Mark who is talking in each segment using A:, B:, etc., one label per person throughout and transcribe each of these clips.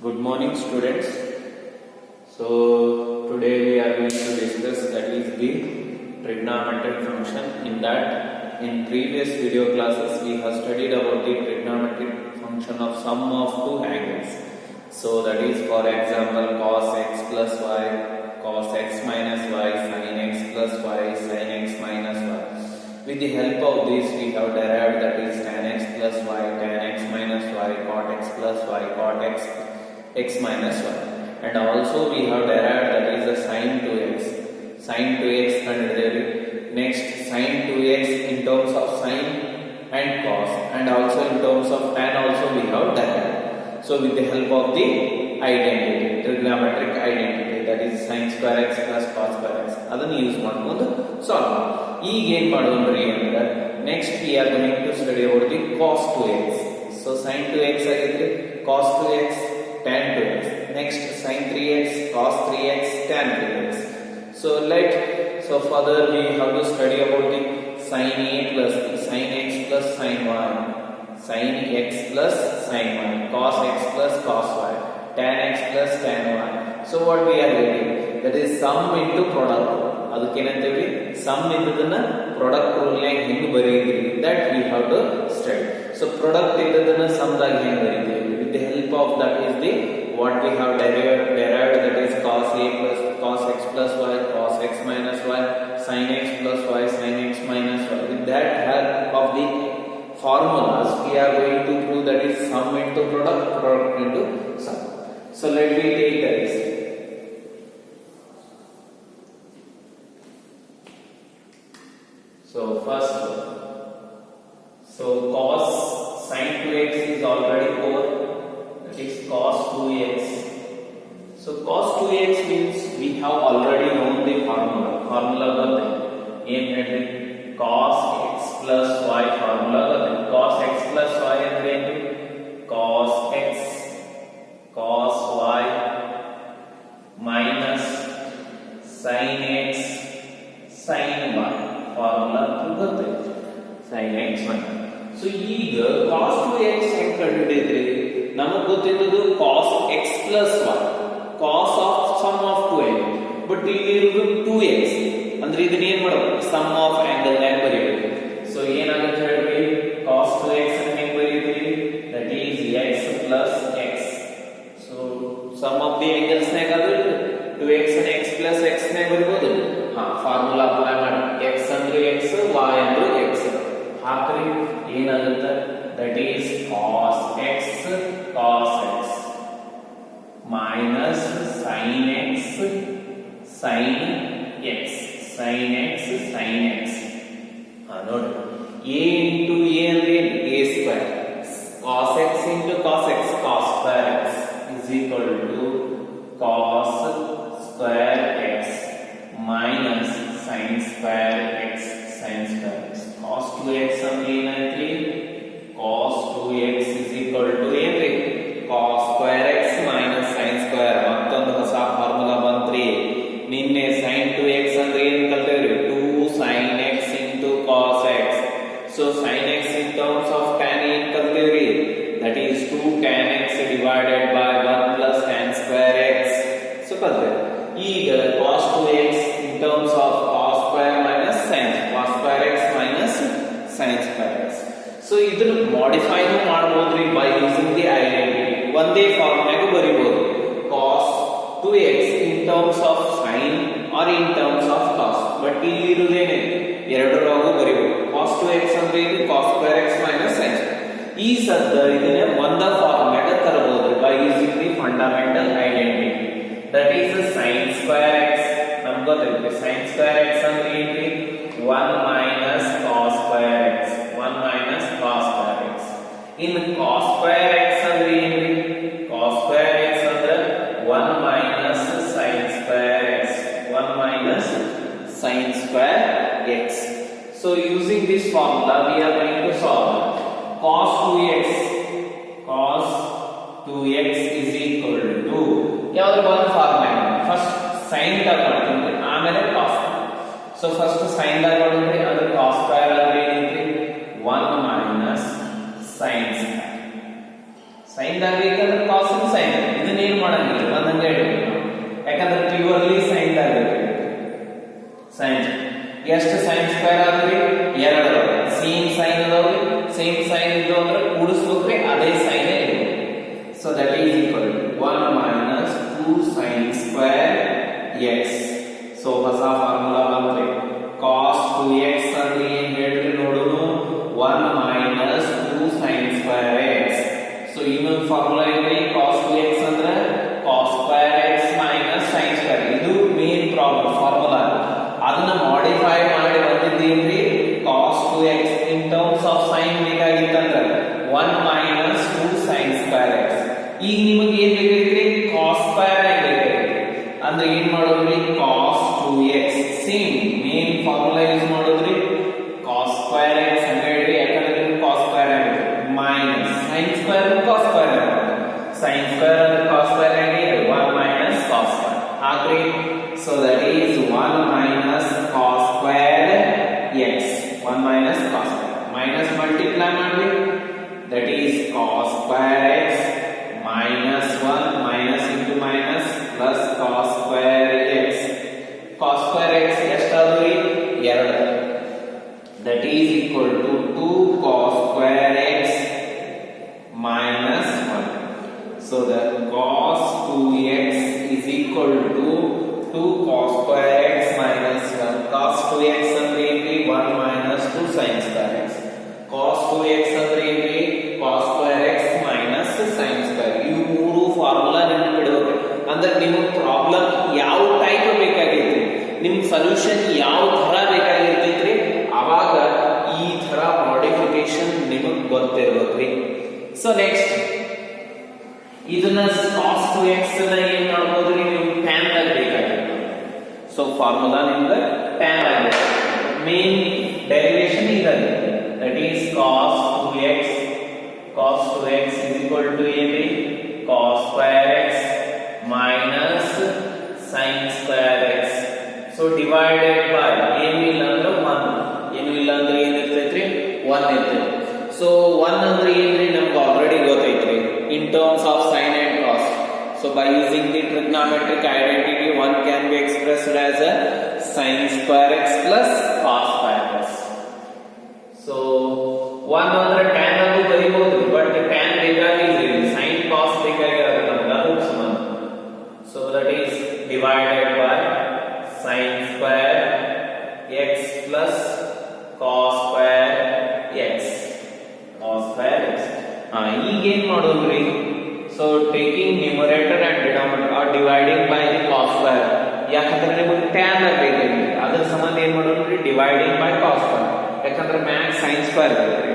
A: Good morning, students. So today we are going to discuss that is the trigonometric function. In previous video classes we have studied about the trigonometric function of sum of two angles. So that is, for example, cos x plus y, cos x minus y, sin x plus y, sin x minus y. With the help of this we have derived that is tan x plus y, tan x minus y, cot x plus y, cot x minus y. And also we have derived that is the sin 2x. Sin 2x considered. Next, sin 2x in terms of sin and cos, and also in terms of tan also we have derived. So with the help of the identity, trigonometric identity, that is sin square x plus cos square x, ಅದನ್ನು use ಮಾಡ್ಕೊಂಡು solve ಮಾಡಿ. ಈಗ ಏನು ಮಾಡೋದ್ರಿ ಅಂದ್ರೆ, next we are going to study about the cos 2x. So sin 2x ಆಗಿದ್ರೆ cos 2x tan 2x. Next sin 3x cos 3x tan 3x. So further we have to study about the sin a plus b, sin x plus sin y, sin x plus sin y, cos x plus cos y, tan x plus tan y. So what we are getting, that is sum into product. ಅದಕ್ಕೇನಂತೇವಿ sum ಇದ್ದದನ್ನ product rule ನಾಗ ಹೆಂಗ್ ಬರೆಯಿದ್ರಿ, that we have to study. So product ಇದ್ದದನ್ನ sum ದಾಗ ಹೆಂಗ್ ಬರೆಯಿದ್ರಿ, with the help of that is the what we have derived, that is cos a plus cos x plus y, cos x minus y, sin x plus y, sin x minus y. With that help of the formulas we are going to prove that is sum into product, product into sum. So let me take this. So first, cos sin 2x is already 4, that is cos 2x. So cos 2x means we have already known the formula. Formula bande ಏನು ಹೇಳ್ರಿ, cos x plus y formula bande. Cos x plus y ಅಂದ್ರೆ ಏನು, cos x cos y minus sin x sin y formula ಗೊತ್ತೆ, sin x y. So ಈಗ cos 2x ಹೆಂಗ್ ಕಂಡುಹಿಡಿದ್ರಿ, ನಮಗೆ ಗೊತ್ತಿದ್ದು cos x plus y, cos of sum of 2x, but ಇಲ್ಲಿ ಇರೋದು 2x ಅಂದ್ರೆ ಇದನ್ನ ಏನ್ ಮಾಡಬೇಕು, sum of angle ನಾಗ ಬರೀಬೇಕು. ಸೊ ಏನಾಗುತ್ತೆ ಹೇಳ್ರಿ, cos 2x ಅನ್ನು ಹೆಂಗ್ ಬರೀತೀವಿ, that is x plus x. So sum of the angles ನಾಗ ಅದು 2x ಅನ್ನು x plus x ನಾಗ ಬರೀಬಹುದು. ಫಾರ್ಮುಲಾ ಅಪ್ಲೈ ಮಾಡಿ, x ಅಂದ್ರೆ x, y ಅಂದ್ರೆ x ಹಾಕ್ರಿ, ಏನಾಗುತ್ತೆ, that is cos x minus sin x sin x sin x sin x. ನೋಡಿ, a into a ಅಂದ್ರೆ a square, cos x into cos x cos square x is equal to cos square x minus sin square x sin square x. Cos 2x ಅಂದ್ರೆ ಏನಾಯ್ತು, cos 2x is equal to ಏನ್ರಿ, cos square x minus sin square. ಮತ್ತೊಂದು ಹೊಸ formula ಬಂತ್ರಿ, ನಿನ್ನೆ sin 2x ಅಂದ್ರೆ ಏನು ಕಲ್ತೇವ್ರಿ, 2 sin x into cos x. So sin x in terms of tan ಏನು ಕಲ್ತೇವ್ರಿ, that is 2 tan x divided by 1 plus tan square x. So ಕಲ್ತೇವೆ. ಈಗ cos 2x in terms of cos square minus sin, cos square x minus sin square x. So ಇದನ್ನು modify ಮಾಡಬಹುದ್ರಿ by using the identity. ಒಂದೇ form ನಾಗ ಬರಿಬಹುದು, cos 2x in terms of sin or in terms of cos. But ಇಲ್ಲಿ ಇರುವುದೇನೆ ಎರಡರಾಗೂ ಬರಿಬಹುದು. cos 2x ಅಂದ್ರೆ ಇದು cos square x minus sin. ಈ ಸದ್ದ ಇದನ್ನ ಒಂದ ಫಾರ್ಮ್ ನಾಗ ತರಬಹುದು by using the fundamental identity, that is sin square x. ನಮಗೆ ಗೊತ್ತಿದೆ sin square x ಅಂದ್ರೆ ಏನು, 1 minus cos square x, 1 minus cos square x. In cos square x ಅಂದ್ರೆ ಏನು, cos square x ಅಂದ್ರೆ 1 minus sin square x, 1 minus sin square x. So using this formula we are going to solve cos 2x is equal to ಯಾವ್ದ್ರ ಒಂದು formula, first sin ದಾಗ ಮಾಡ್ತೀವಿ, ಆಮೇಲೆ cos. So first sin ದಾಗ ಮಾಡಿದ್ರೆ ಅದು cos square ಅಂದ್ರೆ ಏನಿದೆ, 1 minus sin square. sin ದಾಗ ಬೇಕಂದ್ರೆ cos sin, ಇದನ್ನ ಇನ್ನೊಂದು ಫಾರ್ಮುಲಾ ಇದೆ cos 2x ಅಂದ್ರೆ cos square x minus sin square. ಇದು ಮೇನ್ ಪ್ರಾಬ್ಲಮ್ ಫಾರ್ಮುಲಾ. ಅದನ್ನ ಮಾಡಿಫೈ ಮಾಡಿ ಬಂದಿದ್ದೇನ್ರಿ cos 2x in terms of sin ಬೇಕಾಗಿತ್ತಂದ್ರೆ 1 minus 2 sin square x. ಈಗ ನಿಮಗೆ ಏನ್ ಬೇಕಾಗಿತ್ರಿ cos square x ಬೇಕಾಗಿತ್ತು ಅಂದ್ರೆ ಏನ್ ಮಾಡೋದ್ರಿ cos 2x same main formula use ಮಾಡೋದ್ರಿ cos square x ಅಂದ್ರೆ ಯಾಕಂದ್ರೆ cos square x minus sin square cos square sin square and cos square ಆಗಿ 1 minus cos square agri. so that is 1 minus cos square x 1 minus cos square minus multiply ಮಾಡ್ರಿ that is cos square x minus 1 minus into minus plus cos square x. cos square x ಎಷ್ಟಾದ್ರಿ 2 that is equal to 2 cos square x minus 1. so the cos 2x is equal to 2 cos square x minus 1. cos 2x ಅಂದ್ರೆ ಏನ್ರಿ 1 minus 2 sin square x. cos 2x ಅಂದ್ರೆ ಏನ್ರಿ cos square x minus sin square. ಇವು ಮೂರು formula ನೆನಪಿಡಬೇಕು. ಅಂದ್ರೆ ನಿಮಗೆ problem ಯಾವ type ಬೇಕಾಗಿತ್ತು, ನಿಮ್ಗೆ ಸೊಲ್ಯೂಷನ್ ಯಾವ ತರ ಬೇಕಾಗಿರ್ತೈತ್ರಿ, ಅವಾಗ ಈ ತರ ಮಾಡಿಫಿಕೇಶನ್ ನಿಮಗೆ ಗೊತ್ತಿರಬೇಕ್ರಿ. ಸೊ ನೆಕ್ಸ್ಟ್ ಇದನ್ನ cos 2x ನ ಏನ್ ಮಾಡ್ಬೋದ್ರಿ ನೀವು tan ದಾಗ ಬೇಕಾಗಿತ್ತು. ಸೊ ಫಾರ್ಮುಲಾ ನಿಮ್ಗೆ tan ಆಗಿದೆ. ಮೇನ್ ಡೆರಿವೇಶನ್ ಇದೆ that is cos 2x is equal to ಏನ್ರಿ cos square x minus sin square x. so divided by ಏನು ಇಲ್ಲ ಅಂದ್ರೆ 1 ಏನು ಇಲ್ಲ ಅಂದ್ರೆ ಏನಿರ್ತೈತ್ರಿ 1 ಇರ್ತೈತಿ. so 1 ಅಂದ್ರೆ ಏನ್ರಿ ನಮ್ಗೆ already ಗೊತ್ತೈತ್ರಿ in terms of sin and cos. so by using the trigonometric identity 1 can be expressed as a sin square x plus cos square x. so 1 ಅಂದ್ರೆ tan ಅನ್ನು ಬರೀಬಹುದು, ಬಟ್ tan ಬೇಕಾಗಿಲ್ಲ, sin cos ಬೇಕಾಗಿರೋದು ನಮಗೆ ಅದು ಸಮಾನ. so that is divided by sin square x plus cos square x. ಈಗ ಏನ್ ಮಾಡೋದ್ರಿ, so taking numerator and denominator or dividing by the cos square. ಯಾಕಂದ್ರೆ ನಿಮಗೆ tan ಬೇಕಾಗಿ ಅದರ ಸಂಬಂಧ ಏನ್ ಮಾಡೋದ್ರಿ ಡಿವೈಡಿಂಗ್ ಬೈ cos square. ಯಾಕಂದ್ರೆ ಮ್ಯಾಕ್ sin square ಬರ್ತದೆ.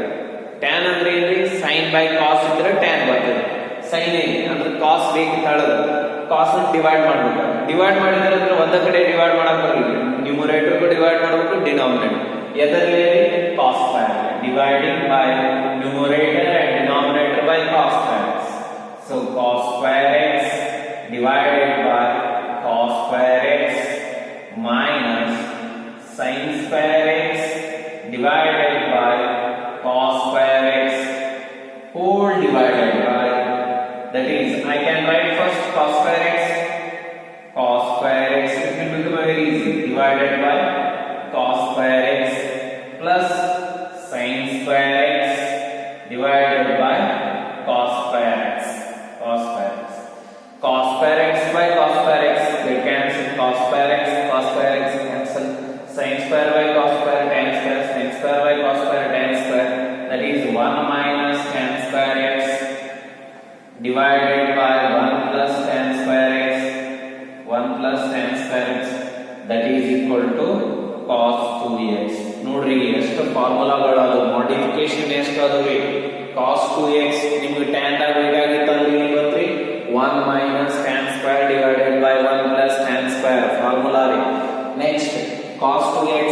A: tan ಅಂದ್ರೆ ಏನ್ರಿ sin ಬೈ cos ಇದ್ರೆ tan ಬರ್ತದೆ. sin ಏನ್ ಅಂದ್ರೆ cos ಬೇಕು ತಳದ cos ಅನ್ನು ಡಿವೈಡ್ ಮಾಡ್ಬೇಕು. ಡಿವೈಡ್ ಮಾಡಿದ್ರೆ ಅಂದ್ರೆ ಒಂದ ಕಡೆ ಡಿವೈಡ್ ಮಾಡಕ್ ಬರಲ್ಲ, ನ್ಯೂಮರೇಟರ್ ಗೂ ಡಿವೈಡ್ ಮಾಡಬೇಕು, ಡಿನಾಮಿನೇಟರ್ ಎದರಲ್ಲಿ cos square. dividing by numerator and denominator by cos square x. so cos square x divided by cos square x minus sin square x divided by cos square x whole divided by, that is I can write first cos square x it will become very easy, divided by cos square x plus sin square x divided by cos square x. cos square x by cos square x they cancel, cos square x cancel, sin square by cos square tan square, sin square by cos square tan square, that is 1 minus tan square x divided by 1 plus tan square x, 1 plus tan square x, that is equal to cos 2x. ನೋಡ್ರಿ ಎಷ್ಟು ಫಾರ್ಮುಲಾಗಳು ಅದು modification ಎಷ್ಟು ಅದಾವ್ರಿ. cos 2x ನಿಮಗೆ tan ದಾಗ ಬೇಕಾಗಿತ್ತಂದ್ರೆ ಏನು ಬಂತ್ರಿ 1 minus tan square divided by 1 plus tan square formula ರೀ. Next cos 2x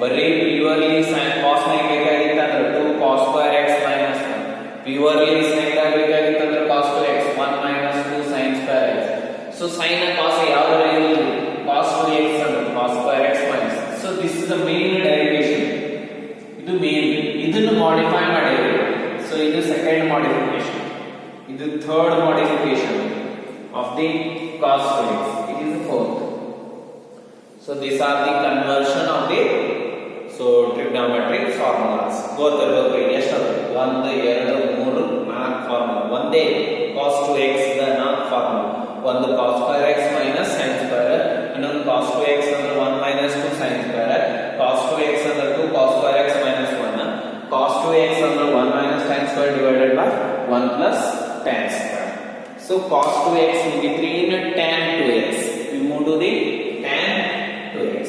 A: ಬರೀ ಪ್ಯೂರ್ಲಿ sin cos ನ ಬೇಕಾಗಿತ್ತಂದ್ರೆ 2 cos square x minus 1, purely sin ದಾಗ ಬೇಕಾಗಿತ್ತಂದ್ರೆ cos 2x 1 minus 2 sin square x. So sin ನ cos ಯಾವ್ದರ ಇರಲಿ cos 2x ಅಂದ್ರೆ cos square x minus. so this is the main derivation. ಇದು main, ಇದನ್ನು modify ಮಾಡಿರಿ. So ಇದು ಸೆಕೆಂಡ್ ಮಾಡಿಫಿಕೇಶನ್, ಇದು third modification of the cos 2x. it is the fourth. so these are the conversion of the trigonometric formulas. ಗೊತ್ತಿರಬೇಕು ಎಷ್ಟು 1 2 3 4 formula. ಒಂದೇ cos 2x the 4 formula. ಒಂದು cos square x minus sin square, ಇನ್ನೊಂದು cos 2x ಅಂದ್ರೆ 1 minus 2 sin square, cos 2x ಅಂದ್ರೆ 2 cos square x minus 1, cos 2x ಅಂದ್ರೆ 1 minus tan square divided by 1 plus tan square. So cos 2x in between tan 2x. We move to the tan 2x.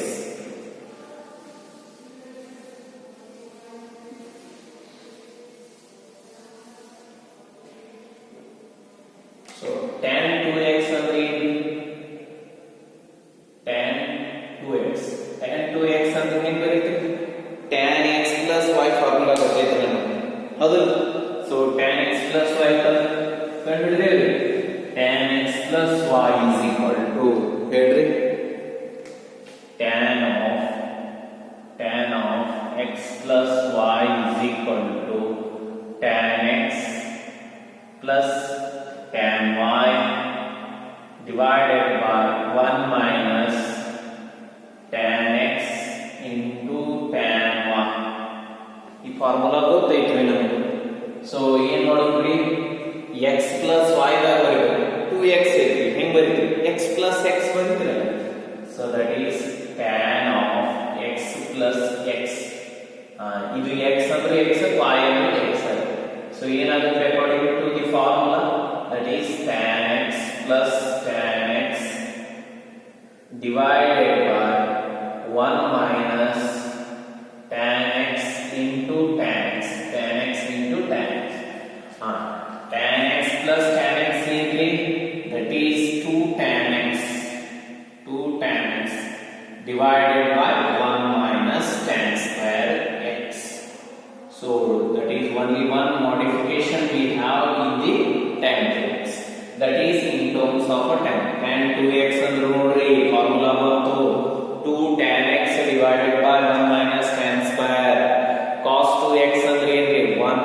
A: So tan 2x ಅಂದ್ರೆ tan 2x. tan 2x ಅಂದ್ರೆ ಏನು ಬರೀತೀವಿ? tan x plus y formula ಗೊತ್ತೈತಲ್ಲ ನಮಗೆ. ಹೌದು. So tan x plus y ಕಂಡುಹಿಡಿದೇವೆ. tan x plus y is equal to ಹೇಳ್ರಿ tan of x plus y is equal to tan x plus tan y divided by 1 minus tan x into tan y. ಈ formula ಗೊತ್ತೈತ್ರಿ ನಮಗೆ. So ಏನ್ ಮಾಡೋದ್ರಿ? x plus y ದಾಗ ಬರೀಬೇಕು. 2x ಐತಿ. ಹೆಂಗ್ ಬರೀತೀವಿ? x plus x ಬರೀತೀರಲ್ಲ. So that is tan of x plus x. ಇದು x ಅಂದ್ರೆ x, y ಅಂದ್ರೆ x. So ಏನಾಗುತ್ತೆ according to the formula? That is tan x plus tan x divided by 1 minus tan x into tan x. tan x into tan x. Tan x plus tan x is that is 2 tan x. 2 tan x divided by 1 minus tan square x. So that is only one modification we have in the tan 2x. That is in terms of a tan. Tan 2x ಅಂದ್ರೆ ನೋಡ್ರಿ formula ಬಂತು 2 tan x divided by 1 minus tan square. Cos 2x ಅಂದ್ರೆ ಏನ್ರಿ 1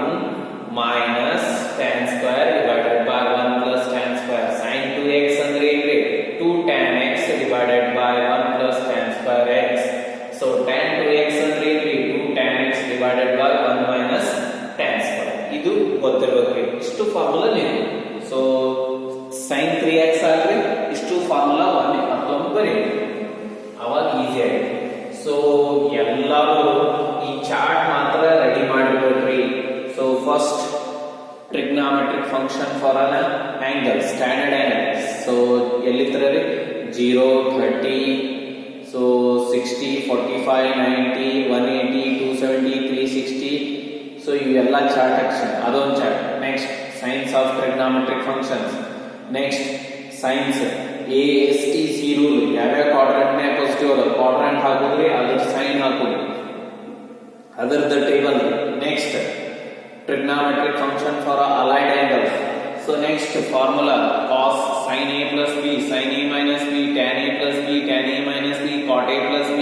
A: minus tan square divided by 1 plus tan square. Sin 2x ಅಂದ್ರೆ ಏನ್ರಿ 2 tan x divided by 1 plus tan square x. So tan 2x ಅಂದ್ರೆ ಏನ್ರಿ 2 tan x divided by 1 minus tan square. ಇದು ಗೊತ್ತಿರಬೇಕ್ರಿ. ಇಷ್ಟು formula ನೀವು. So sin 3x ಆದ್ರೆ ಇಷ್ಟು formula ಮತ್ತೊಮ್ಮೆ ಬರೀರಿ. ಅವಾಗ ಈಸಿ ಆಗಿದೆ. ಸೊ ಎಲ್ಲರೂ ಈ ಚಾರ್ಟ್ ಮಾತ್ರ ರೆಡಿ ಮಾಡಿಬಿಡ್ರಿ. So first trigonometric function for an angle, standard angle. So ಎಲ್ಲಿತ್ತರಿ 0, 30, so 60, 45, 90, 180, 270, 360. So ಇವೆಲ್ಲ ಚಾರ್ಟ್ ಆಕ್ಷನ್. ಅದೊಂದು chart. Next signs of trigonometric functions. Next signs ASTC rule. ಯಾವ್ಯಾವ ಕ್ವಾಡ್ರೆಂಟ್ ನೇ ಪಾಸಿಟಿವ್ ಅದ ಕ್ವಾಡ್ರೆಂಟ್ ಹಾಕೋದ್ರಿ, ಅದ್ರ ಸೈನ್ ಹಾಕೋದ್ರಿ, ಅದರದ table. Next trigonometric function for allied angles. So next formula cos sin A plus B, sin A minus B, tan A plus B, tan A minus B, cot A plus B,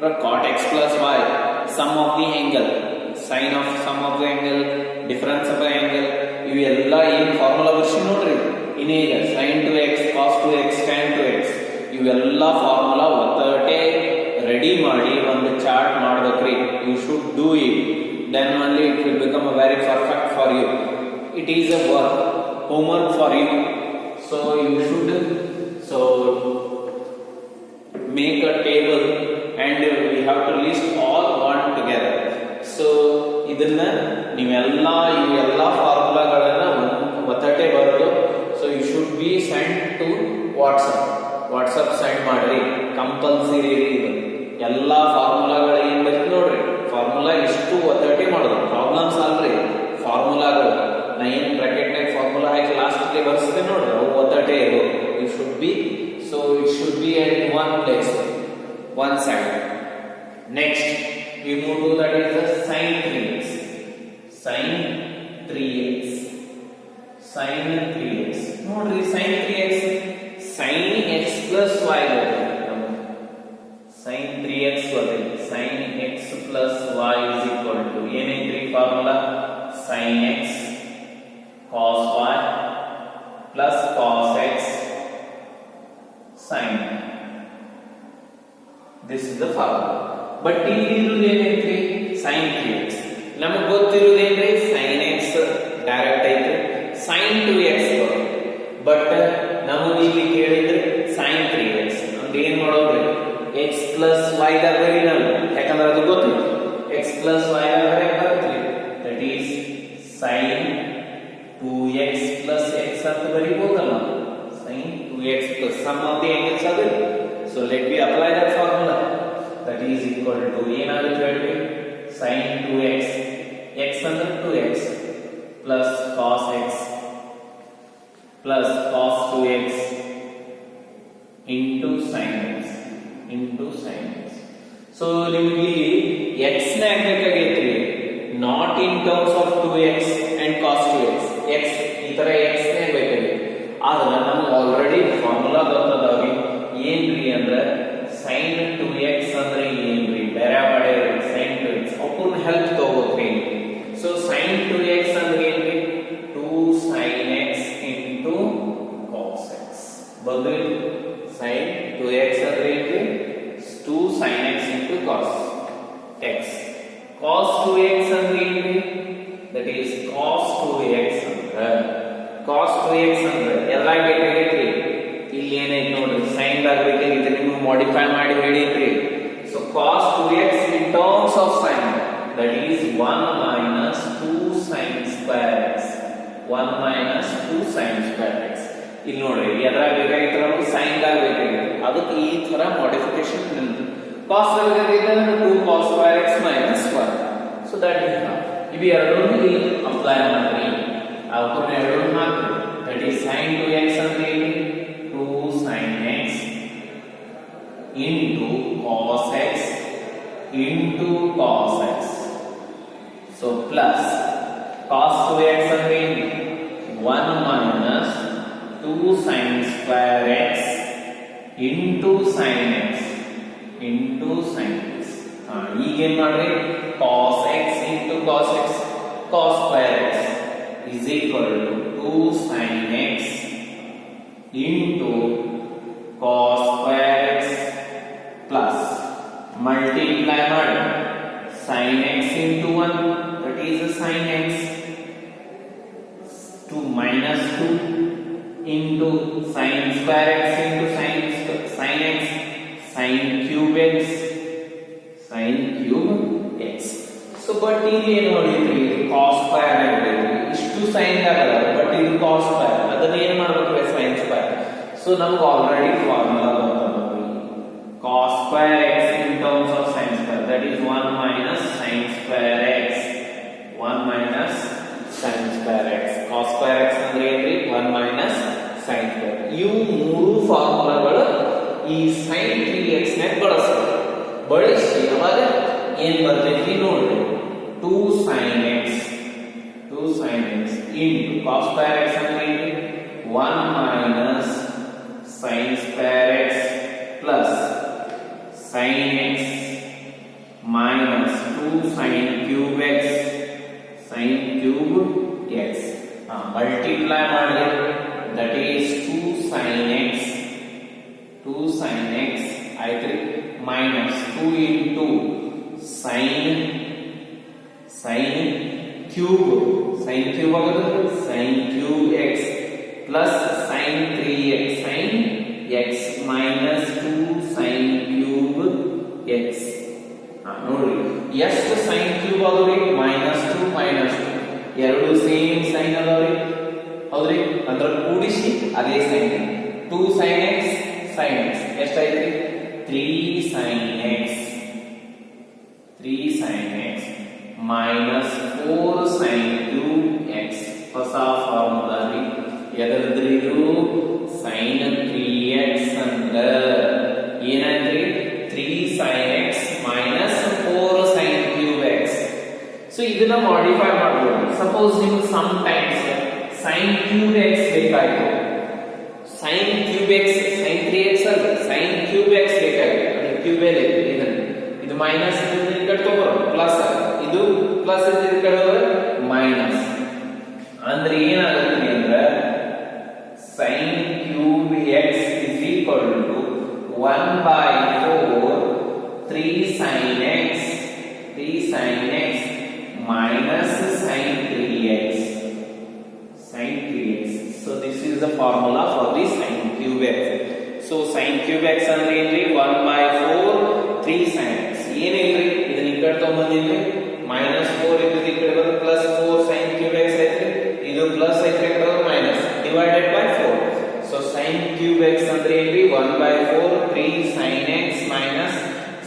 A: or cot x plus y. Sum of the angle, sin of sum of the angle, difference of the angle. ಇವೆಲ್ಲ ಏನು formula ಬರ್ಸಿ ನೋಡ್ರಿ. ಇನ್ನೇಗ sin 2x, cos 2x, tan 2x ಇವೆಲ್ಲ formula ಒತ್ತಟೆ ready ಮಾಡಿ ಒಂದು chart ಮಾಡ್ಬೇಕ್ರಿ. You should do it. Then only it will become a very perfect for you. It is a homework for you. So you should make a table and we have to list all one together. So ಇದನ್ನ ನೀವೆಲ್ಲ ಇವೆಲ್ಲ ಫಾರ್ಮುಲಾಗಳನ್ನ ಒತ್ತಟೆ ಬರೆದು so you should be sent to WhatsApp send ಮಾಡ್ರಿ. Compulsory ಇದು ಎಲ್ಲ ಫಾರ್ಮುಲಾಗಳು ಏನ್ ಬರ್ತದೆ ನೋಡ್ರಿ. ಫಾರ್ಮುಲಾ ಇಷ್ಟು ಒತ್ತಟೆ ಮಾಡೋದು. ಪ್ರಾಬ್ಲಮ್ಸ್ ಅಲ್ರಿ ಫಾರ್ಮುಲಾಗಳು. ನಾ ಏನ್ ಬ್ರಾಕೆಟ್ ನಾಗ ಫಾರ್ಮುಲಾ ಹಾಕಿ ಲಾಸ್ಟ್ ಗೆ ಬರ್ಸಿದೆ ನೋಡ್ರಿ, ಅವು ಒತ್ತಟೆ ಇರು. It should be at one place, one side. Next we move to that is the sin 3x. sin 3x ನೋಡ್ರಿ sin 3x sin x plus y sin 3x ಬರ್ತೈತಿ. sin x plus y is equal to ಏನೈತ್ರಿ formula sin x cos y plus cos x sin. This is the formula. But ಇಲ್ಲಿರುವುದು ಏನೈತ್ರಿ sin 3x. ನಮಗೆ ಗೊತ್ತಿರುವುದೇನ್ರಿ sin x direct ಐತ್ರಿ, sin 2x but ನಮಗೆ ಇಲ್ಲಿ ಕೇಳಿದ್ರೆ sin 3x ಅಂದ್ರೆ ಏನ್ ಮಾಡೋದ್ರಿ x plus y ದಾಗ ಬರೀನಲ್ಲ, ಯಾಕಂದ್ರೆ ಅದು ಗೊತ್ತಿಲ್ಲ. x plus y ದಾಗ ಬರುತ್ತೆ, that is sin 2x 2x plus x ಅಂತ ಬರೀಬಹುದಲ್ಲ sin 2x plus sum of the angles ಅದು. So let me apply that formula. That is equal to ಏನಾಗುತ್ತೆ ಹೇಳಿ sin 2x x ಅಂದ್ರೆ 2x plus cos x plus cos 2x into sin x into sin x. So ನಿಮಗೆ ಇಲ್ಲಿ x ನ ಹಾಕಬೇಕಾಗೈತ್ರಿ, not in terms of 2x and cos 2x. x ಈ ತರ x ನೇ ಬೇಕಾಗಿದೆ. ಆದ್ರೆ ನಮಗೆ ಆಲ್ರೆಡಿ ಫಾರ್ಮುಲಾ ಗೊತ್ತದಾವ್ರಿ. ಏನ್ರಿ ಅಂದ್ರೆ sin 2x ಅಂದ್ರೆ ಏನ್ರಿ ಬೇರೆ ಬಾಡೆ sin 2x ಅವನ್ನ ಹೆಲ್ಪ್ ತಗೋಬೇಕ್ರಿ. ಸೊ sin 2x ಅಂದ್ರೆ ಏನ್ರಿ 2 sin x into cos x. ಬದಲಿ sin 2x ಅಂದ್ರೆ ಏನ್ರಿ 2 sin x into cos x. cos 2x ಅಂದ್ರೆ ಏನ್ರಿ that is cos 2x ಅಂದ್ರೆ cos 2x ಅಂದ್ರೆ ಎಲ್ಲ ಬೇಕಾಗೈತ್ರಿ. ಇಲ್ಲಿ ಏನೈತಿ ನೋಡ್ರಿ sin ದಾಗ ಬೇಕಾಗೈತಿ, ನಿಮಗೆ ಮಾಡಿಫೈ ಮಾಡಿ ಹೇಳಿದ್ರಿ. So cos 2x in terms of sin, that is 1 minus 2 sin square x. 1 minus 2 sin square x. ಇಲ್ಲಿ ನೋಡ್ರಿ ಎದ್ರಾಗ ಬೇಕಾಗಿತ್ತು ನಮಗೆ sin ದಾಗ ಬೇಕಾಗಿತ್ತು, ಅದಕ್ಕೆ ಈ ತರ ಮಾಡಿಫಿಕೇಶನ್ ನಿಲ್ತು. cos ದಾಗ ಬೇಕಾಗಿತ್ತು ಅಂದ್ರೆ 2 cos square x minus 1. So that is ಇವು ಎರಡನ್ನೂ ಇಲ್ಲಿ ಅಪ್ಲೈ ಮಾಡ್ರಿ. ಅವನ್ನ ಎರಡನ್ನೂ ಹಾಕ್ರಿ. that is sin 2x ಅಂದ್ರೆ 2 sin x into cos x into cos x. So plus cos 2x ಅಂದ್ರೆ 1 minus 2 sin square x into sin x into sin x. ಈಗ ಏನ್ ಮಾಡ್ರಿ cos x into cos x cos square x is equal to 2 sin x into cos square x plus multiply ಮಾಡಿ sin x into 1, that is sin x, to minus 2 into sin square x into sin x sin cube x sin cube x. So but ಇಲ್ಲಿ ಏನು ನೋಡಿದ್ರಿ cos square ಆಗಿದ್ರಿ, ಇಷ್ಟು sin ಆಗಲ್ಲ, but ಇದು cos square, ಅದನ್ನ ಏನು ಮಾಡಬೇಕು sin square. ಸೊ ನಮಗೆ ಆಲ್ರೆಡಿ ಫಾರ್ಮುಲಾ ಗೊತ್ತಾಗುತ್ತೆ, cos square x in terms of sin square, that is 1 minus sin square x. 1 minus sin square x. cos square x ಅಂದ್ರೆ ಏನ್ರಿ 1 minus sin square. ಇವು ಮೂರು ಫಾರ್ಮುಲಾಗಳು ಈ sin 3x ನ ಬಳಸಿ ಅವಾಗ ಏನ್ ಬರ್ತೈತಿ ನೋಡ್ರಿ 2 sin x into cos square x ಅಂದ್ರೆ 1 minus sin square x plus sin x minus 2 sin cube x sin cube x. Multiply ಮಾಡಿದ್ರೆ that is 2 sin x ಆಯ್ತು minus 2 into sin cube ಆಗುತ್ತೆ sin cube x plus sin 3x sin x minus 2 sin cube x. ನೋಡ್ರಿ ಎಷ್ಟು sin cube ಆದ್ರಿ -2 ಎರಡು same sin ಅದಾವ್ರಿ, ಹೌದ್ರಿ? ಅಂದ್ರೆ ಕೂಡಿಸಿ ಅದೇ sin 2 sin x ಎಷ್ಟಾಯ್ತ್ರಿ 3 sin x minus 4 sin cube x. ಹೊಸ ಫಾರ್ಮುಲಾ ರೀ, ಎದರದ್ರಿ ಇದು sin 3x ಅಂದ್ರೆ ಏನಾಯ್ತ್ರಿ 3 sin x minus 4 sin cube x. So ಇದನ್ನ ಮಾಡಿಫೈ ಮಾಡಬಹುದು. ಸಪೋಸ್ ನಿಮಗೆ some times sin cube x ಬೇಕಾಗಿತ್ತು, sin cube x sin 3x ಅಲ್ಲ sin cube x ಬೇಕಾಗಿತ್ತು, ಅದು ಕ್ಯೂಬ್ ಅಲ್ಲಿ ಇದು ಮೈನಸ್ ಈ ಕಡೆ ತಗೋರು ಪ್ಲಸ್, ಇದು ಪ್ಲಸ್ ಈ ಕಡೆ ಮೈನಸ್, ಅಂದ್ರೆ ಏನಾಗುತ್ತೆ ಅಂದ್ರೆ sin cube x is equal to 1/4 3 sin x minus sin 3x. So this is the formula for the sin cube x. So sin cube x ಅಂದ್ರೆ ಏನ್ರಿ 1/4 3 sin x. ಏನಿಲ್ರಿ ಇದನ್ನ ಈ ಕಡೆ ತಗೊಂಡ್ಬಂದಿದ್ವಿ -4 ಇದ್ದು ಈ ಕಡೆ ಬಂದು +4 sin cube x ಆಯ್ತು, ಇದು ಪ್ಲಸ್ ಐತ್ರಿ ಈ ಕಡೆ minus divided by 4. So sin cube x ಅಂದ್ರೆ ಏನ್ರಿ 1/4 3 sin x minus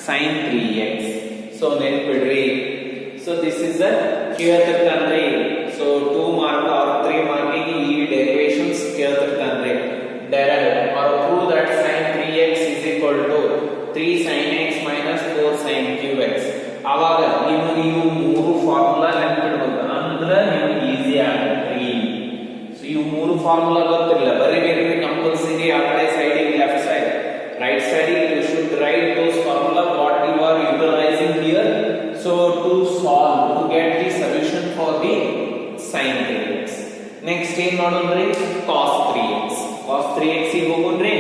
A: sin 3x. So ನೆನಪಿಡ್ರಿ. ಸೊ ದಿಸ್ ಇಸ್ ಅ ಕೇಳ್ತಿರ್ತಾನ್ರಿ. ಸೊ 2 ಮಾರ್ಕ್ or 3 ಮಾರ್ಕಿಗೆ ಈ ಡೆರಿವೇಶನ್ಸ್ ಕೇಳ್ತಿರ್ತಾನ್ರಿ. derive or prove that sin 3x is equal to 3 sin x minus 4 sin cube x. ಆವಾಗ ನಿಮಗೆ ಇವು ಮೂರು ಫಾರ್ಮುಲಾ ನೆನಪಿಡಬೇಕು ಅಂದ್ರೆ ನಿಮಗೆ ಈಜಿ ಆಗುತ್ತೆ. ಸೊ ಇವು ಮೂರು ಫಾರ್ಮುಲಾ ಗೊತ್ತಿಲ್ಲ ಬರೀಬೇಕ್ರಿ ಕಂಪಲ್ಸರಿ. ಆ ಕಡೆ ಸೈಡಿಗೆ ಲೆಫ್ಟ್ ಸೈಡ್ ರೈಟ್ ಸೈಡಿಗೆ you should write those formula what you are utilizing here. So to solve to get the solution for the sin 3x. Next ಏನ್ ಮಾಡೋಣ್ರಿ cos 3x. cos 3x ಗೆ ಹೋಗೋಣ್ರಿ.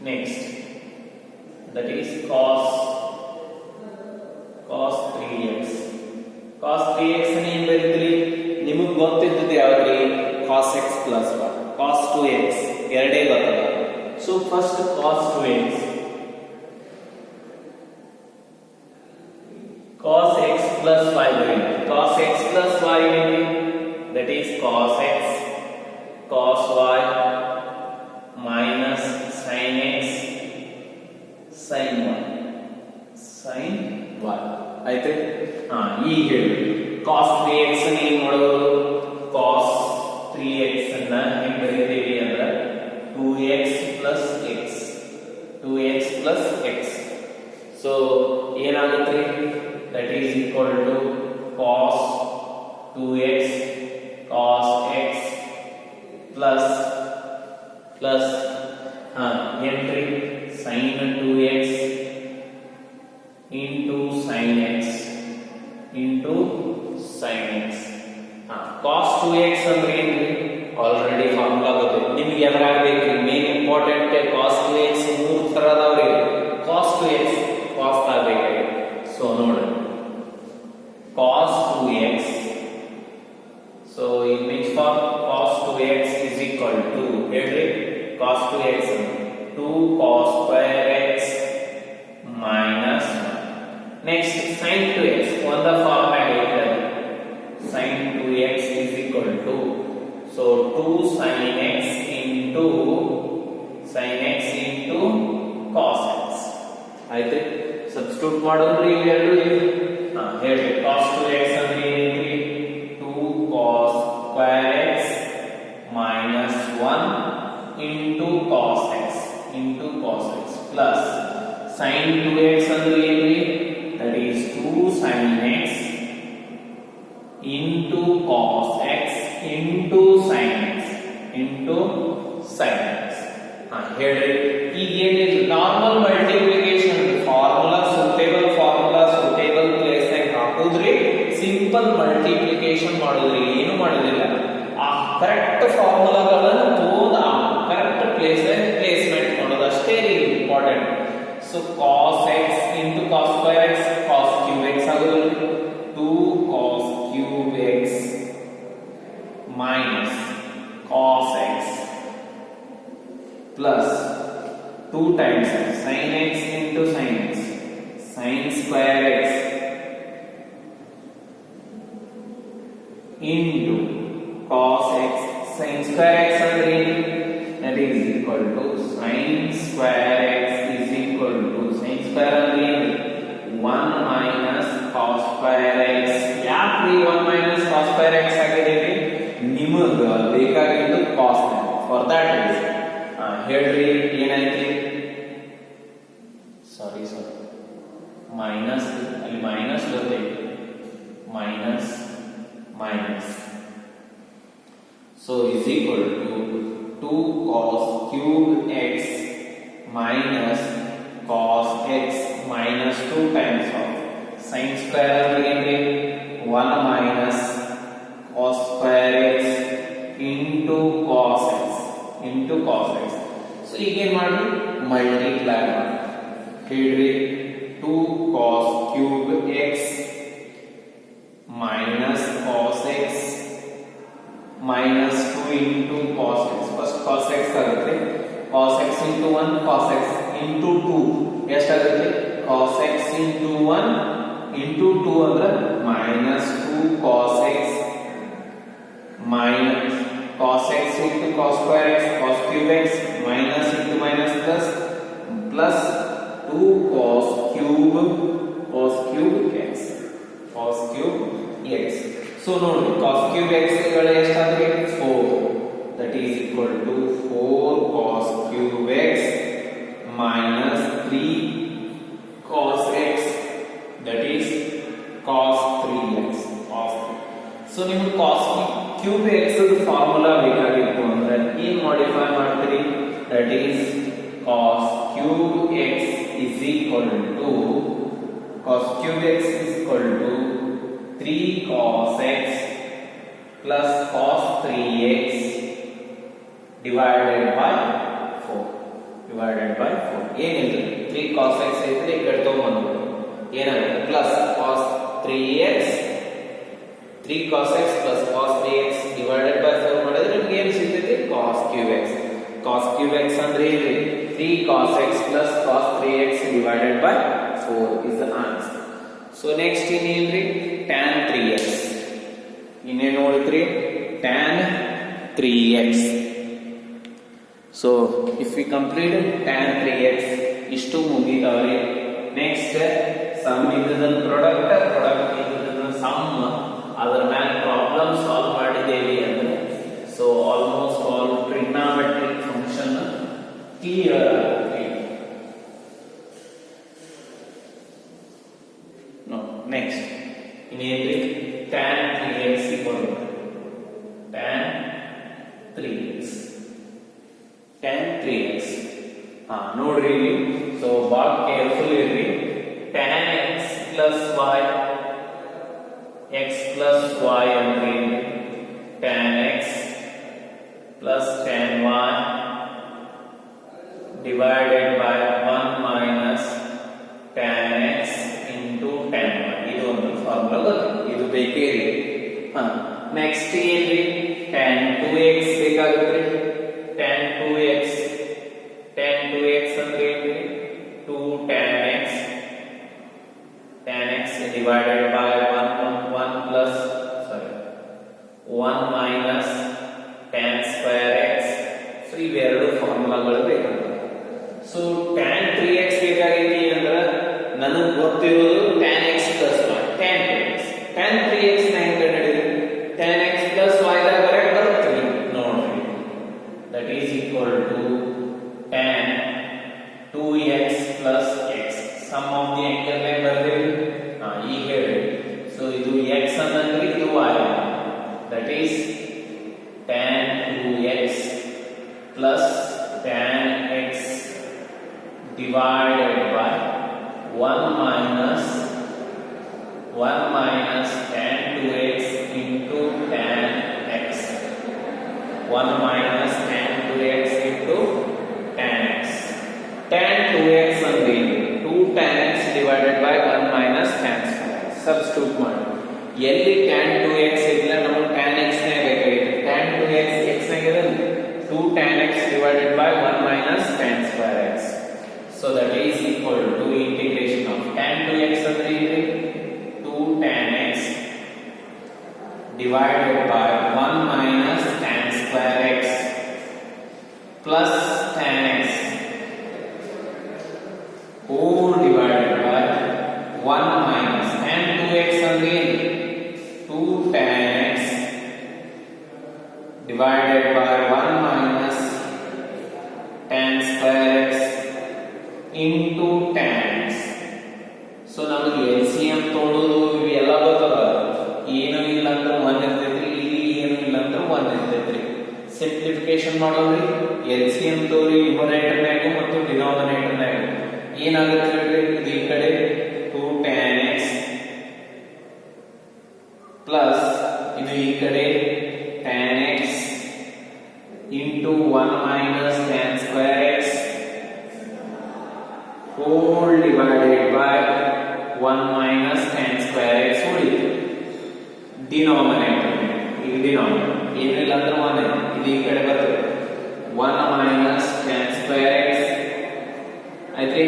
A: Next, that is cos 3x. cos 3x ಅನ್ನು ಏನು ಬರೀತೀರಿ ನಿಮಗೆ ಗೊತ್ತಿದ್ದದ್ದು ಯಾವ್ದ್ರಿ cos x plus 1 cos 2x ಎರಡೇ ಬರ್ತದ. So first cos 2x cos x plus y cos x plus y that is cos x cos y minus sin x sin 1 sin y ಆಯ್ತು. ಈಗ ಹೇಳಿ cos 3x ಅನ್ನು ಏನು ಮಾಡೋದು cos 3x ಅನ್ನ ಹೆಂಗ್ ಬರೀತೀವಿ ಅಂದ್ರೆ 2x plus x 2x plus x. So ಏನಾಗುತ್ತೆ that is equal to cos 2x cos x plus entry sin 2x into sin x into sin x. cos 2x ಅಂದ್ರೆ ಏನ್ರಿ already formula ಗೊತ್ತಿದೆ ನಿಮಗೆ. ಎದ್ರಾಗ ಬೇಕ್ರಿ main important cos 2x ಮೂರು ತರ ಅದಾವ್ರಿ. cos 2x cos ಆಗಬೇಕ್ರಿ. So ನೋಡಿ cos 2x. So in which form cos 2x is equal to ಹೇಳ್ರಿ cos 2x 2 cos square x minus 1. next sin 2x ಒಂದ ಫಾರ್ಮ್ ಆಗಿದೆ sin 2x is equal to so 2 sin x into cos x ಆಯ್ತು. Substitute ಮಾಡೋದ್ರಿ ಇವೆರಡು ಹೇಳಿ cos 2x ಅಂದ್ರೆ ಏನ್ರಿ 2 cos square x minus 1 into cos x plus sin 2x ಅಂದ್ರೆ ಏನ್ರಿ that is 2 sin x into cos x into sin x ಹೇಳಿ. ಈಗ ಏನಿಲ್ಲ normal multiplication formula suitable place ನಾಗ ಹಾಕೋದ್ರಿ. ಸಿಂಪಲ್ ಮಲ್ಟಿಪ್ಲಿಕೇಶನ್ ಮಾಡೋದ್ರಿ ಏನು ಮಾಡೋದಿಲ್ಲ. ಆ ಕರೆಕ್ಟ್ ಫಾರ್ಮುಲಾಗಳನ್ನು ತೋದ ಕರೆಕ್ಟ್ ಪ್ಲೇಸ್ಮೆಂಟ್ ಮಾಡೋದು ಅಷ್ಟೇ important. So cos x into cos square x cos cube x ಆಗೋದು 2 cos cube x minus cos x plus 2 times sin x into sin x sin square x into cos x sin square x ಅಂದ್ರೆ that is equal to sin square x is equal to sin square ಅಂದ್ರೆ 1 minus cos square x. ಯಾಕ್ರಿ 1 minus cos square x ಆಗಿದೆ ನಿಮಗೆ ಬೇಕಾಗಿದ್ದು cos for that reason. ಹೇಳ್ರಿ ಏನಾಯ್ತು sorry minus ಅಲ್ಲಿ minus ಬರುತ್ತೆ minus so is equal to 2 cos cube x minus cos x minus 2 times of sin square ಅಂದ್ರೆ 1 minus cos square x into cos x. so ಈಗ ಏನು ಮಾಡಿ multiply ಮಾಡಿ ಹೇಳ್ರಿ 2 cos cube x minus cos x minus 2 into cos x. First cos x ಆಗುತ್ತೆ. cos x into 1 cos x into 2 ಎಷ್ಟಾಗುತ್ತೆ? cos x into 1 into 2 ಅಂದ್ರೆ minus 2 cos x minus cos x into cos square x cos cube x minus into minus plus 2 cos cube x so ನೋಡಿ cos cube x ಗಳು ಎಷ್ಟಾದ್ರೆ 4 that is equal to 4 cos cube x minus 3 cos x that is cos 3x so ನಿಮಗೆ cos cube x formula ಬೇಕಾಗಿತ್ತು ಅಂದ್ರೆ ಏನು modify ಮಾಡ್ತೀರಿ that is cos cube x is equal to 3 cos x plus cos 3x divided by 4 ಏನಿದೆ 3 cos x ಇದ್ರೆ ಈ ಕಡೆ ತಗೊಂಡ್ಬಂದ್ಬಿಡಿ ಏನಾಗುತ್ತೆ plus cos 3x 3 cos x plus cos 3x divided by 4 ಮಾಡಿದ್ರೆ ನಿಮಗೆ ಏನು ಸಿಗ್ತೈತಿ cos cube x ಅಂದ್ರೆ ಇಲ್ಲಿ 3 cos x plus cos 3x divided by 4 is the answer. So next ಇನ್ನೇನ್ರಿ tan 3x ಇನ್ನೇನು ನೋಡಿದ್ರಿ tan 3x. So if we complete tan 3x ಇಷ್ಟು ಮುಗಿತಾವ್ರಿ. ನೆಕ್ಸ್ಟ್ ಸಮ್ ಇದ್ದದನ್ನ ಪ್ರಾಡಕ್ಟ್ ಇದ್ದದನ್ನ ಸಮ್ ಅದರ ಮೇಲೆ ಪ್ರಾಬ್ಲಮ್ ಸಾಲ್ವ್ ಮಾಡಿದ್ದೇವೆ ಅಂದ್ರೆ so almost all trigonometric function clear ಆಗುತ್ತೆ. ನೆಕ್ಸ್ಟ್ ಇನ್ನೇನ್ರಿ tan 3x tan 3x ನೋಡ್ರಿ ಸೊ ಬಾಳ ಕೇರ್ಫುಲ್ ಇರ್ರಿ. tan x plus y ಅಂದ್ರೆ tan x plus tan y divided by 1 minus tan x into tan y ಇದು ಒಂದು ಫಾರ್ಮುಲಾ ಗೊತ್ತು, ಇದು ಬೇಕೇ ರೀ. ನೆಕ್ಸ್ಟ್ ಏನ್ರಿ tan 2x ಬೇಕಾಗುತ್ತೆ. tan 2x ಅಂದ್ರೆ ಏನ್ರಿ 2 tan x divided by 1 minus tan square x. So ಇವೆರಡು ಫಾರ್ಮುಲಾಗಳು ಬೇಕಾಗುತ್ತೆ. ಸೊ tan 3x ಬೇಕಾಗೈತಿ ಅಂದ್ರೆ ನನಗೆ ಗೊತ್ತಿರೋದು tan x plus y tan 3x ನ ಹೆಂಗೆ ಕಂಡುಹಿಡಿದ್ರಿ tan x plus y the correct ಬರುತ್ತೆ ನೋಡ್ರಿ that is equal to tan 2x plus x sum of the angle ನೇ ಬರ್ತೀವಿ ಈಗ ಹೇಳಿ. ಸೊ ಇದು x ಅಂದ್ರೆ ಇದು y that is tan 2x plus tan x divided by 1 minus tan 2x into tan x 1 minus tan 2x into tan x. tan 2x ಅಂದ್ರೆ 2 tan x divided by 1 minus tan square substitute ಮಾಡಿ. ಎಲ್ಲಿ tan 2x ಇಲ್ಲ ನಮಗೆ tan x ನೇ ಬೇಕಾಗಿದೆ. tan 2x x ಆಗಿದೆ 2 tan x divided by 1 minus tan square x. So that is equal to integration of tan 2x ಅಂದ್ರೆ 2 tan x divided by 1 minus tan square x plus tan x whole divided by 1 minus tan 2x ಅಂದ್ರೆ 2 tan x divided by 1 minus tan square x into tan x. So ನಮಗೆ LCM ತೋಡೋದು ಇವೆಲ್ಲ ಗೊತ್ತದ. ಏನು ಇಲ್ಲ ಅಂದ್ರೆ 1 ಇರ್ತೈತ್ರಿ, ಇಲ್ಲಿ ಏನು ಇಲ್ಲ ಅಂದ್ರೆ 1 ಇರ್ತೈತ್ರಿ. ಸಿಂಪ್ಲಿಫಿಕೇಶನ್ ಮಾಡೋದ್ರಿ LCM ತೋರಿ ನ್ಯೂಮರೇಟರ್ನಾಗ ಮತ್ತು ಡಿನಾಮಿನೇಟರ್ನಾಗ ಏನಾಗುತ್ತೆ ಹೇಳ್ರಿ ಇದು ಈ ಕಡೆ 2 tan x ಪ್ಲಸ್ ಇದು ಈ ಕಡೆ tan x into 1 minus tan square x whole divided by 1 minus tan square x ಉಳಿಯಿತು. ಡಿನಾಮಿನೇಟರ್ ಈಗ ಡಿನಾಮಿನೇಟರ್ ಏನಿಲ್ಲ ಅಂದ್ರೆ 1 ಇದು ಈ ಕಡೆ ಬರ್ತದೆ 1 minus tan square x ಐತ್ರಿ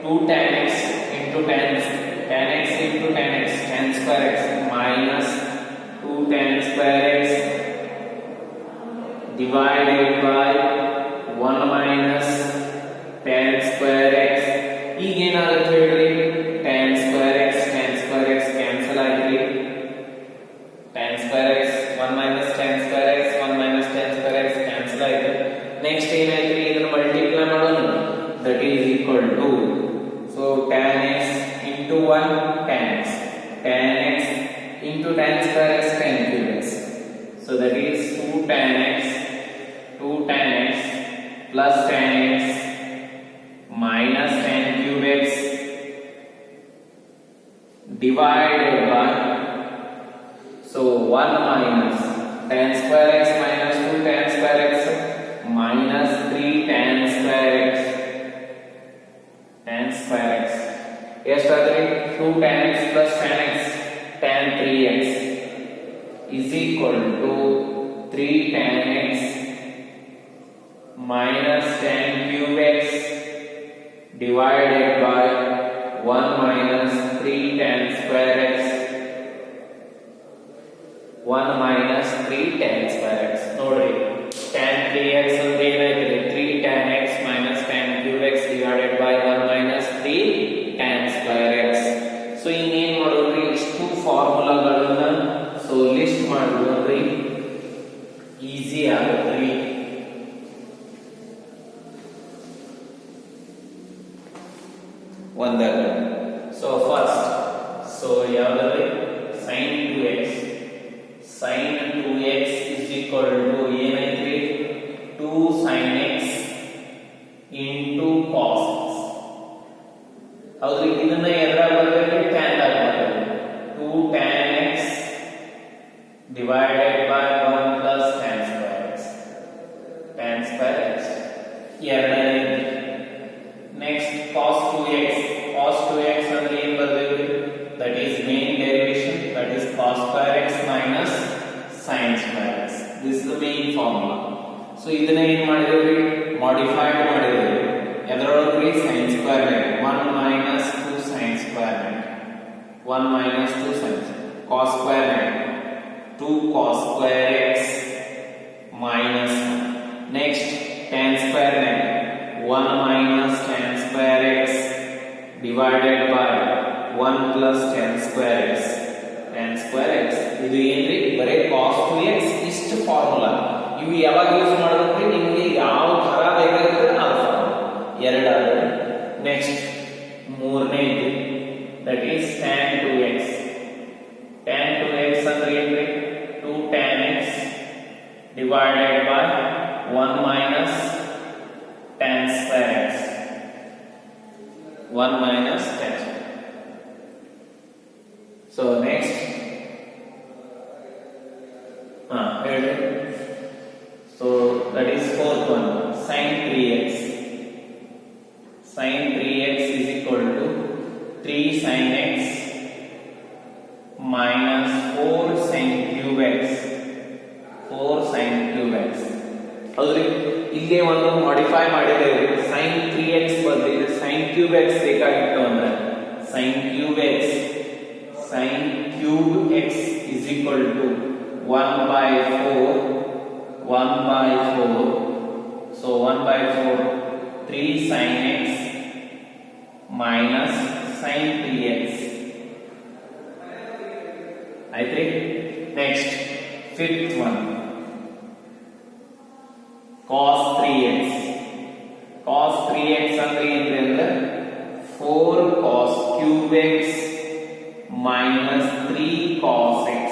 A: 2 tan x into tan x into tan x tan square x minus 2 tan square x divided by 1 minus tan square x ಈಗ ಏನಾಗುತ್ತೆ ಹೇಳ್ರಿ tan square x cancel ಆಯ್ತ್ರಿ tan square x 1 minus tan square x 1 minus tan square x cancel ಆಯ್ತು next ಏನಾಯ್ತ್ರಿ ಇದನ್ನ multiply ಮಾಡೋಣ that is equal to so tan x into 1 tan x into tan square x tan cube x so that is 2 tan x plus tan x minus tan cube x divided by so 1 minus tan square x minus 2 tan square x minus 3 tan square x ಎಷ್ಟಾದ್ರಿ 2 tan x plus tan x tan 3x is equal to 3 tan x minus tan cube x divided by 1 minus 3 tan square x 1 minus 3 tan square x ನೋಡ್ರಿ tan 3x ಅಂದ್ರೆ ಏನಾಯ್ತದೆ 3 tan x minus tan cube x divided by 1 minus 3 tan square x so ಇನ್ನೇನ್ ಮಾಡೋದ್ರಿ ಇಷ್ಟು ಫಾರ್ಮುಲಾಗಳನ್ನ so list ಮಾಡೋದ್ರಿ easy ಆಗುತ್ತೆ ಒಂದಾಗ so first so ಯಾವ್ದ್ರಿ sin 2x is equal to ಏನೈತ್ರಿ 2 sin x into cos x ಹೌದ್ರಿ ಇದನ್ನ ಎದ್ರಾಗ ಬರಬೇಕು tan ದಾಗ ಬರಬೇಕು 2 tan x divided by 1 plus tan square x ಎರಡನೇ ನೆಕ್ಸ್ಟ್ cos 2x ಅಂದ್ರೆ ಏನು ಬರಬೇಕು that is main derivation that is cos square x minus sin square x this is the main formula so ಇದನ್ನ ಏನು ಮಾಡಿದ್ವಿ modified ಮಾಡಿದ್ವಿ ಎದರೊಳಗೆ sin square x 1 minus 2 sin square x 1 minus 2 sin cos square x 2 cos square x minus next tan square x 1 minus tan square x divided by 1 plus tan square x ಇದು ಏನ್ರಿ ಬರೀ cos 2x ಇಷ್ಟು formula ಇವು ಯಾವಾಗ use ಮಾಡೋದ್ರಿ ನಿಮಗೆ ಯಾವ ತರ ಬೇಕಾಗುತ್ತೆ ಆ ಫಾರ್ಮುಲಾ ಎರಡಾದ್ರೆ ನೆಕ್ಸ್ಟ್ ಮೂರನೇದು that is tan 2x ಅಂದ್ರೆ ಏನ್ರಿ 2 tan x divided by 1 minus tan square x 1 minus tan square. So next so that is fourth one sin 3x is equal to 3 sin x minus 4 sin cube x ಹೌದ್ರಿ ಇಲ್ಲೇ ಒಂದು modify ಮಾಡಿದ್ದೇವೆ sin 3x ಬದಲಿಗೆ sin cube x ಬೇಕಾಗಿತ್ತು ಅಂದ್ರೆ sin cube x is equal to 1 by 4 so 1 by 4 3 sin x minus sin 3x I think next fifth one cos 3x ಅಂದ್ರೆ ಏನ್ರಿ 4 cos cube x minus 3 cos x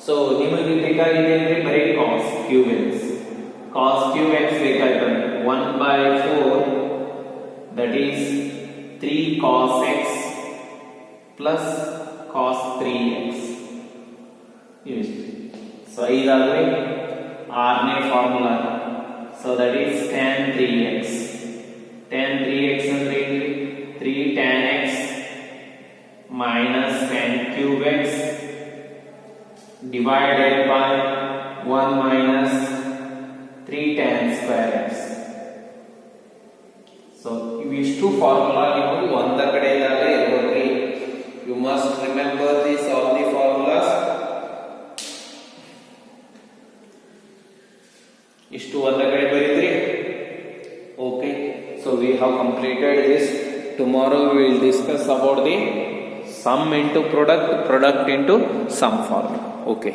A: so ನಿಮಗೆ ಬೇಕಾಗಿದೆ ಅಂದ್ರೆ ಬರೀ cos cube x ಬೇಕಾಯ್ತು 1 by 4 that is 3 cos x plus cos 3x so ಇದಾದ್ರೆ ಆರನೇ formula so that is tan 3x ಅಂದ್ರೆ 3 tan x minus tan cube x divided by 1 minus 3 tan square x. So ಇವಿಷ್ಟು formula ನೀವು ಒಂದ ಕಡೆ ಇದ್ದಾಗ ಇರಬೇಕ್ರಿ. You must remember this all the formulas. ಇಷ್ಟು ಒಂದ ಕಡೆ ಬರೀದ್ರಿ. Okay, so we have completed this. Tomorrow we will discuss about the sum into product, product into sum formula. Okay.